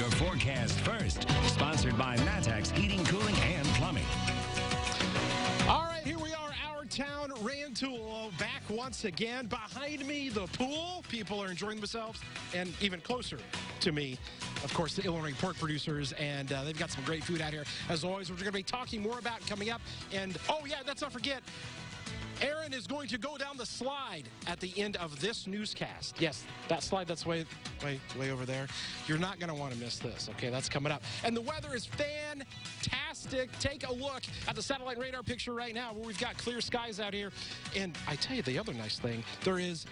your forecast first. Sponsored by Matex Heating, Cooling, and Plumbing. All right, here we are, Our Town Rantoul, back once again. Behind me, the pool. People are enjoying themselves, and even closer to me, of course, the Illinois pork producers, and they've got some great food out here. As always, we're going to be talking more about coming up. And, oh, yeah, let's not forget, Aaron is going to go down the slide at the end of this newscast. Yes, that slide that's way over there. You're not going to want to miss this, okay? That's coming up. And the weather is fantastic. Take a look at the satellite radar picture right now where we've got clear skies out here. And I tell you the other nice thing, there is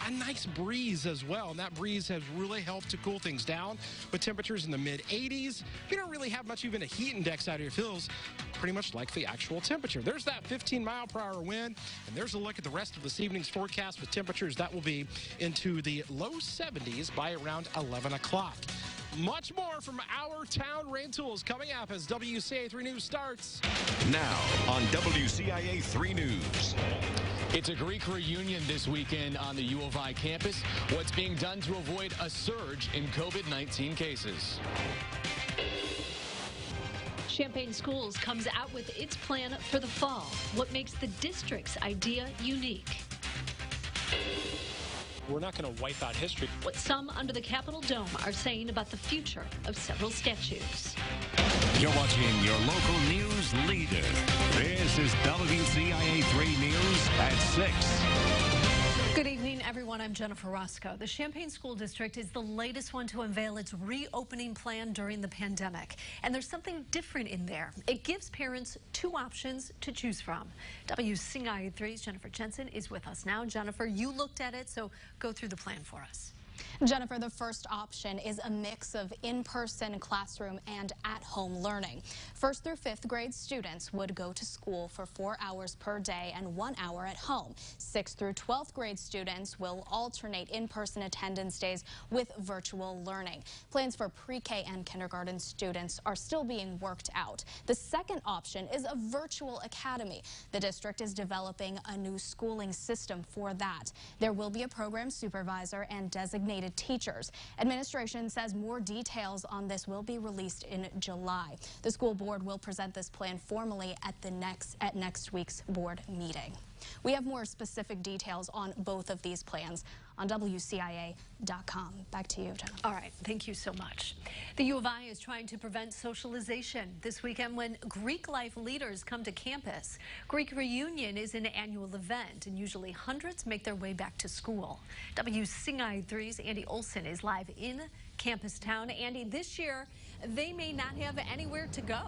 a nice breeze as well, and that breeze has really helped to cool things down with temperatures in the mid-80s. We don't really have much even a heat index out here. It feels pretty much like the actual temperature. There's that 15-mile-per-hour wind, and there's a look at the rest of this evening's forecast with temperatures that will be into the low 70s by around 11 o'clock. Much more from Our Town Rantoul coming up as WCIA 3 News starts. Now on WCIA 3 News. It's a Greek reunion this weekend on the U of I campus. What's being done to avoid a surge in COVID-19 cases? Champaign Schools comes out with its plan for the fall. What makes the district's idea unique? We're not going to wipe out history. What some under the Capitol Dome are saying about the future of several statues. You're watching your local news leader. This is WCIA 3 News at 6. Good evening, everyone. I'm Jennifer Roscoe. The Champaign School District is the latest one to unveil its reopening plan during the pandemic. And there's something different in there. It gives parents two options to choose from. WCIA 3's Jennifer Jensen is with us now. Jennifer, you looked at it, so go through the plan for us. Jennifer, the first option is a mix of in-person classroom and at-home learning. First through fifth grade students would go to school for 4 hours per day and 1 hour at home. 6th through 12th grade students will alternate in-person attendance days with virtual learning. Plans for pre-K and kindergarten students are still being worked out. The second option is a virtual academy. The district is developing a new schooling system for that. There will be a program supervisor and designated teachers. Administration says more details on this will be released in July. The school board will present this plan formally at next week's board meeting. We have more specific details on both of these plans on WCIA.com. Back to you, Jenna. All right, thank you so much. The U of I is trying to prevent socialization this weekend when Greek life leaders come to campus. Greek Reunion is an annual event, and usually hundreds make their way back to school. WCIA 3's Andy Olson is live in Campus Town. Andy, this year they may not have anywhere to go.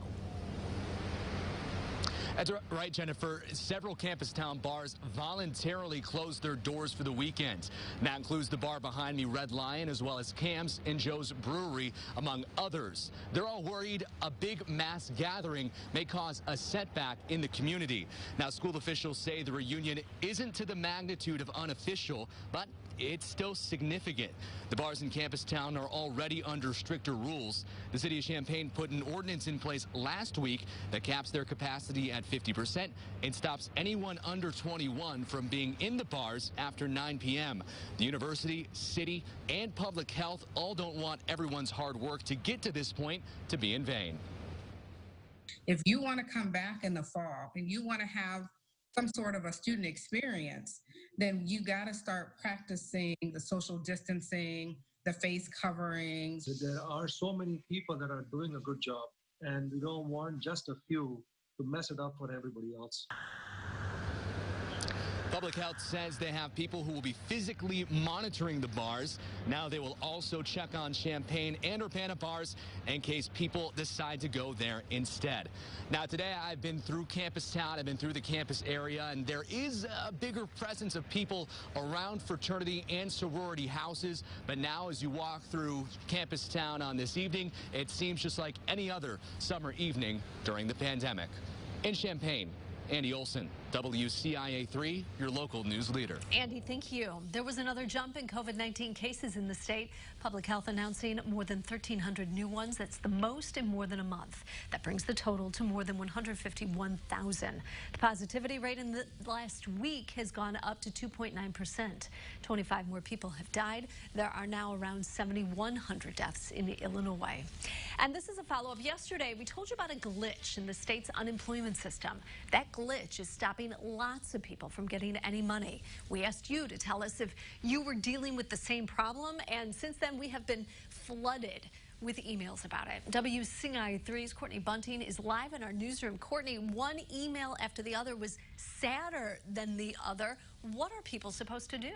That's right, Jennifer. Several Campus Town bars voluntarily closed their doors for the weekend. That includes the bar behind me, Red Lion, as well as Cam's and Joe's Brewery, among others. They're all worried a big mass gathering may cause a setback in the community. Now, school officials say the reunion isn't to the magnitude of unofficial, but it's still significant. The bars in Campus Town are already under stricter rules. The city of Champaign put an ordinance in place last week that caps their capacity at 50% and stops anyone under 21 from being in the bars after 9 p.m. The university, city, and public health all don't want everyone's hard work to get to this point to be in vain. If you want to come back in the fall and you want to have some sort of a student experience, then you got to start practicing the social distancing, the face coverings. There are so many people that are doing a good job, and we don't want just a few to mess it up for everybody else. Public Health says they have people who will be physically monitoring the bars. Now they will also check on Champaign and Urbana bars in case people decide to go there instead. Now today I've been through Campus Town, I've been through the campus area, and there is a bigger presence of people around fraternity and sorority houses. But now as you walk through Campus Town on this evening, it seems just like any other summer evening during the pandemic. In Champaign, Andy Olson. WCIA 3, your local news leader. Andy, thank you. There was another jump in COVID-19 cases in the state. Public Health announcing more than 1,300 new ones. That's the most in more than a month. That brings the total to more than 151,000. The positivity rate in the last week has gone up to 2.9%. 25 more people have died. There are now around 7,100 deaths in Illinois. And this is a follow-up. Yesterday, we told you about a glitch in the state's unemployment system. That glitch is stopping lots of people from getting any money. We asked you to tell us if you were dealing with the same problem, and since then we have been flooded with emails about it. WCIA3's Courtney Bunting is live in our newsroom. Courtney, one email after the other was sadder than the other. What are people supposed to do?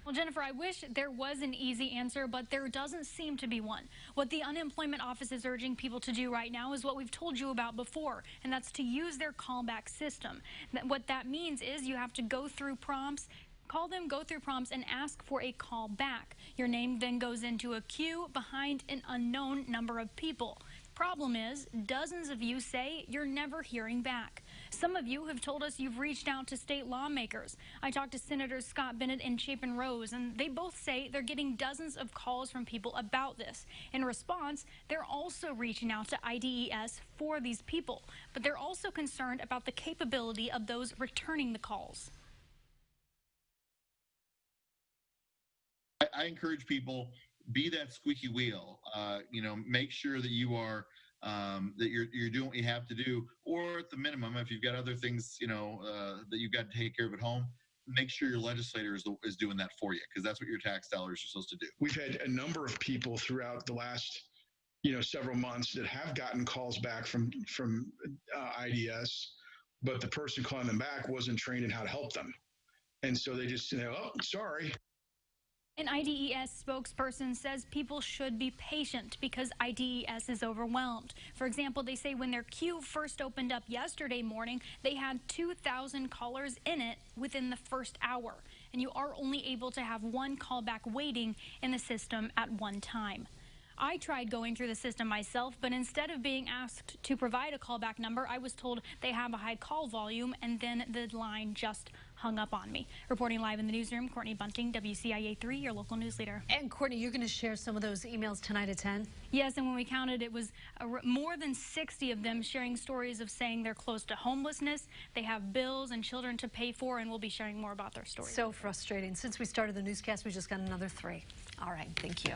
Well, Jennifer, I wish there was an easy answer, but there doesn't seem to be one. What the unemployment office is urging people to do right now is what we've told you about before, and that's to use their callback system. What that means is you have to go through prompts, call them, go through prompts, and ask for a call back. Your name then goes into a queue behind an unknown number of people. Problem is, dozens of you say you're never hearing back. Some of you have told us you've reached out to state lawmakers. I talked to Senators Scott Bennett and Chapin Rose, and they both say they're getting dozens of calls from people about this. In response, they're also reaching out to IDES for these people, but they're also concerned about the capability of those returning the calls. I encourage people, be that squeaky wheel. Make sure that you are that you're doing what you have to do, or at the minimum, if you've got other things that you've got to take care of at home, make sure your legislator is doing that for you, because that's what your tax dollars are supposed to do. We've had a number of people throughout the last several months that have gotten calls back from IDS, but the person calling them back wasn't trained in how to help them, and so they just oh, sorry. An IDES spokesperson says people should be patient because IDES is overwhelmed. For example, they say when their queue first opened up yesterday morning, they had 2,000 callers in it within the first hour. And you are only able to have one callback waiting in the system at one time. I tried going through the system myself, but instead of being asked to provide a callback number, I was told they have a high call volume, and then the line just hung up on me. Reporting live in the newsroom, Courtney Bunting, WCIA 3, your local news leader. And Courtney, you're going to share some of those emails tonight at 10? Yes, and when we counted, it was more than 60 of them sharing stories of saying they're close to homelessness, they have bills and children to pay for, and we'll be sharing more about their stories. So frustrating. Since we started the newscast, we just got another 3. All right, thank you.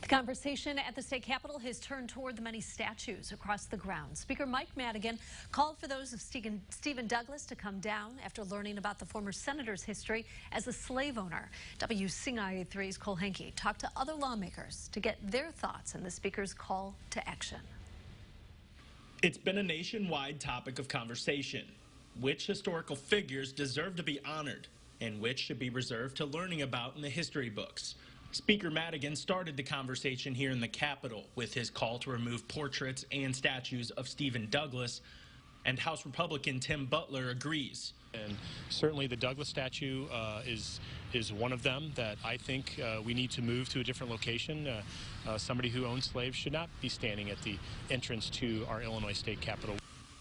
The conversation at the state capitol has turned toward the many statues across the grounds. Speaker Mike Madigan called for those of Stephen Douglas to come down after learning about the former senator's history as a slave owner. WCIA 3's Cole Henke talked to other lawmakers to get their thoughts on the speaker's call to action. It's been a nationwide topic of conversation. Which historical figures deserve to be honored and which should be reserved to learning about in the history books? Speaker Madigan started the conversation here in the Capitol with his call to remove portraits and statues of Stephen Douglas, and House Republican Tim Butler agrees. And certainly the Douglas statue is one of them that I think we need to move to a different location. Somebody who owned slaves should not be standing at the entrance to our Illinois State Capitol.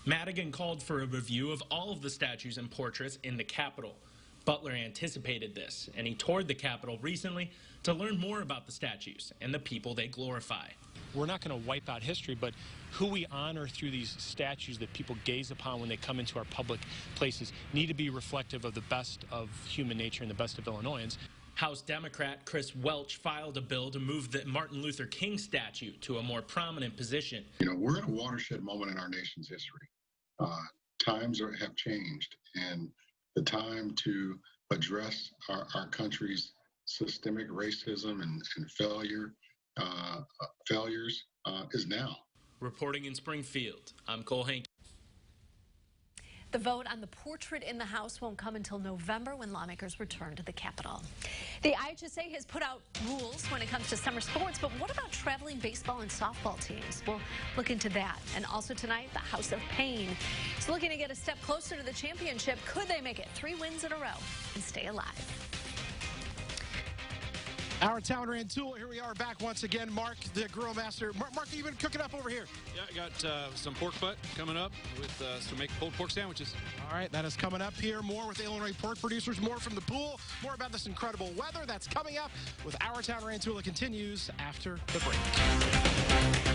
Madigan called for a review of all of the statues and portraits in the Capitol. Butler anticipated this, and he toured the Capitol recently to learn more about the statues and the people they glorify. We're not going to wipe out history, but who we honor through these statues that people gaze upon when they come into our public places need to be reflective of the best of human nature and the best of Illinoisans. House Democrat Chris Welch filed a bill to move the Martin Luther King statue to a more prominent position. We're at a watershed moment in our nation's history. Times have changed, and the time to address our country's systemic racism and failures is now. Reporting in Springfield, I'm Cole Henke. The vote on the portrait in the House won't come until November when lawmakers return to the Capitol. The IHSA has put out rules when it comes to summer sports, but what about traveling baseball and softball teams? We'll look into that. And also tonight, the House of Pain is looking to get a step closer to the championship. Could they make it 3 wins in a row and stay alive? Our Town Rantoul, here we are back once again. Mark, the grill master. Mark, you been cooking up over here? Yeah, I got some pork butt coming up with to make pulled pork sandwiches. All right, that is coming up here. More with Illinois pork producers, more from the pool, more about this incredible weather that's coming up with Our Town Rantoul. It continues after the break.